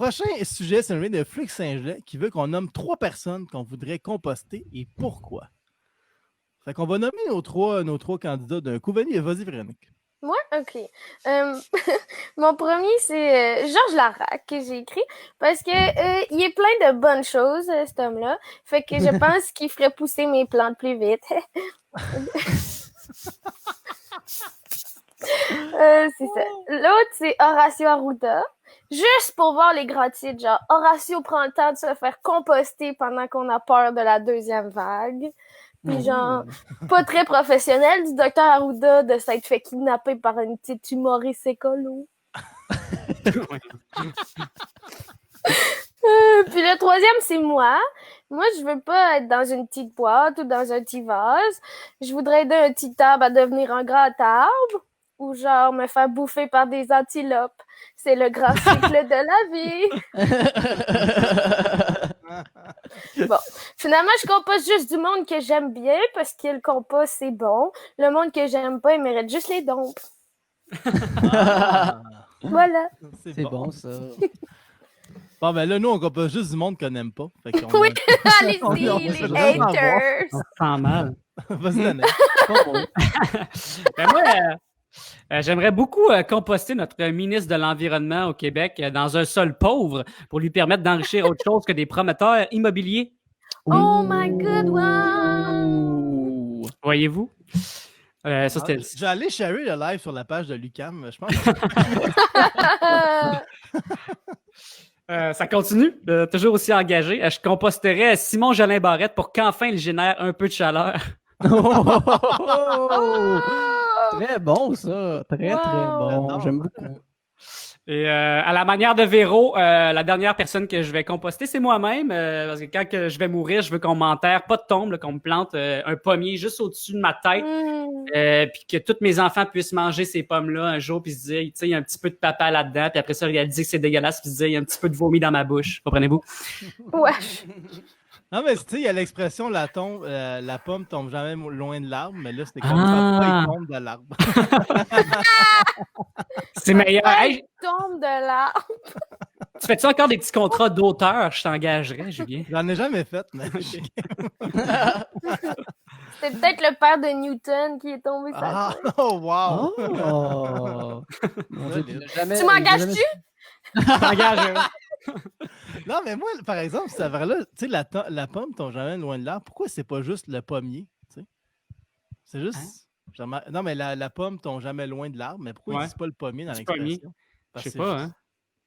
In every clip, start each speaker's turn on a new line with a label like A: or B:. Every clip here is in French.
A: Prochain sujet, c'est un de Flux Saint-Gelais qui veut qu'on nomme 3 personnes qu'on voudrait composter et pourquoi. Fait qu'on va nommer nos trois candidats d'un coup. Vas-y, Véronique.
B: Moi? OK. Mon premier, c'est Georges Larac que j'ai écrit parce que il est plein de bonnes choses, cet homme-là. Fait que je pense qu'il ferait pousser mes plantes plus vite. C'est ça. L'autre, c'est Horacio Arruda. Juste pour voir les gratuites, genre Horacio prend le temps de se faire composter pendant qu'on a peur de la deuxième vague. Puis genre, pas très professionnel du docteur Arruda de s'être fait kidnapper par une petite humoriste écolo. Puis le troisième, c'est moi. Moi, je veux pas être dans une petite boîte ou dans un petit vase. Je voudrais aider un petit arbre à devenir un grand arbre. Ou genre me faire bouffer par des antilopes. C'est le grand cycle de la vie. Bon, finalement, je composte juste du monde que j'aime bien parce que le compost, c'est bon. Le monde que j'aime pas, il mérite juste les dons. Voilà.
C: C'est bon, ça.
A: Bon, ben là, nous, on composte juste du monde qu'on n'aime pas. Fait qu'on
B: oui, allez-y, les haters.
D: On se sent mal.
A: Vas-y, Daniel.
D: Ben moi, j'aimerais beaucoup composter notre ministre de l'Environnement au Québec dans un sol pauvre pour lui permettre d'enrichir autre chose que des promoteurs immobiliers.
B: Oh my god, wow!
D: Voyez-vous? Ça, c'était...
A: Je vais aller sharer le live sur la page de Lucam, je pense.
D: Ça continue, toujours aussi engagé. Je composterais Simon Jolin Barrette pour qu'enfin il génère un peu de chaleur.
C: Très bon, ça. Très bon. J'aime beaucoup.
D: Et à la manière de Véro, la dernière personne que je vais composter, c'est moi-même. Parce que quand que je vais mourir, je veux qu'on m'enterre, pas de tombe, là, qu'on me plante un pommier juste au-dessus de ma tête. Puis que tous mes enfants puissent manger ces pommes-là un jour, puis se dire, tu sais, il y a un petit peu de papa là-dedans, puis après ça, réaliser que c'est dégueulasse, puis se dire, il y a un petit peu de vomi dans ma bouche. Comprenez-vous?
B: Ouais.
A: Non, mais tu sais, il y a l'expression la pomme tombe jamais loin de l'arbre, mais là, c'était comme papa, il tombe de l'arbre.
D: C'est meilleur. Hey,
B: tombe de l'arbre.
D: tu fais-tu encore des petits contrats d'auteur? Je t'engagerais, Julien.
A: J'en ai jamais fait, mais.
B: C'est peut-être le père de Newton qui est tombé sur
A: Ah, oh, wow!
B: Tu m'engages-tu?
D: T'engages.
A: Non, mais moi, par exemple, c'est vrai-là, tu sais, la pomme tombe jamais loin de l'arbre. Pourquoi c'est pas juste le pommier? Tu sais? C'est juste. Hein? Non, mais la pomme tombe jamais loin de l'arbre, mais pourquoi ils disent pas le pommier dans l'expression?
D: Je sais pas, hein?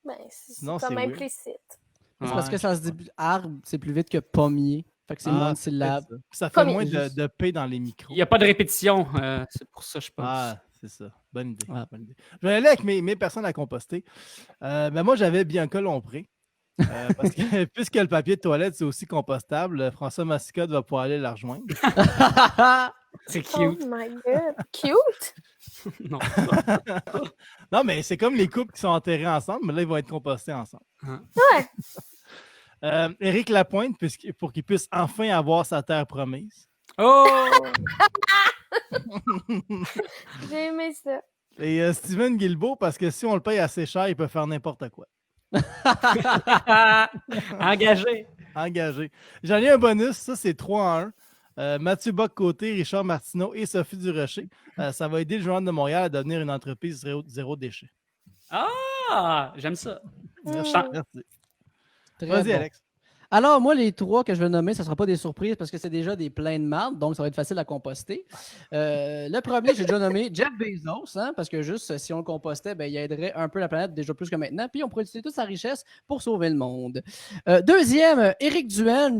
B: Ben, c'est comme implicite.
C: C'est parce que ça se dit arbre, c'est plus vite que pommier. Fait que c'est moins de syllabes.
A: Ça fait moins de P dans les micros.
D: Il n'y a pas de répétition. C'est pour ça, je pense.
A: Ah, c'est ça. Bonne idée. Bonne idée. Je vais aller avec mes personnes à composter. Ben moi, j'avais Bianca Lompré. Parce que puisque le papier de toilette, c'est aussi compostable, François Massicotte va pouvoir aller la rejoindre.
D: C'est cute.
B: Oh my god. Cute?
D: Non.
A: Non, mais c'est comme les couples qui sont enterrés ensemble, mais là, ils vont être compostés ensemble.
B: Ouais.
A: Éric Lapointe, pour qu'il puisse enfin avoir sa terre promise.
D: Oh!
B: J'ai aimé ça.
A: Et Steven Guilbeault, parce que si on le paye assez cher, il peut faire n'importe quoi.
D: Engagé.
A: J'en ai un bonus, ça c'est 3 en 1. Mathieu Bock-Côté, Richard Martineau et Sophie Durocher. Ça va aider le Journal de Montréal à devenir une entreprise zéro déchet.
D: Ah! J'aime ça.
A: Merci.
C: Vas-y, bon. Alex. Alors, moi, les 3 que je vais nommer, ça ne sera pas des surprises parce que c'est déjà des pleins de marde, donc ça va être facile à composter. Le premier, j'ai déjà nommé Jeff Bezos, hein, parce que juste si on le compostait, ben, il aiderait un peu la planète déjà plus que maintenant, puis on pourrait utiliser toute sa richesse pour sauver le monde. Deuxième, Éric Duhem,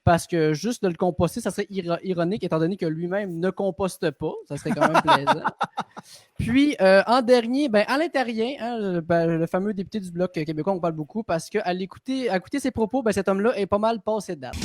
C: parce que juste de le composter, ça serait ironique étant donné que lui-même ne composte pas. Ça serait quand même plaisant. Puis, en dernier, ben, Alain Terrien, hein, le fameux député du Bloc québécois, on parle beaucoup parce qu'à écouter ses propos, ben, cet homme-là est pas mal passé de date.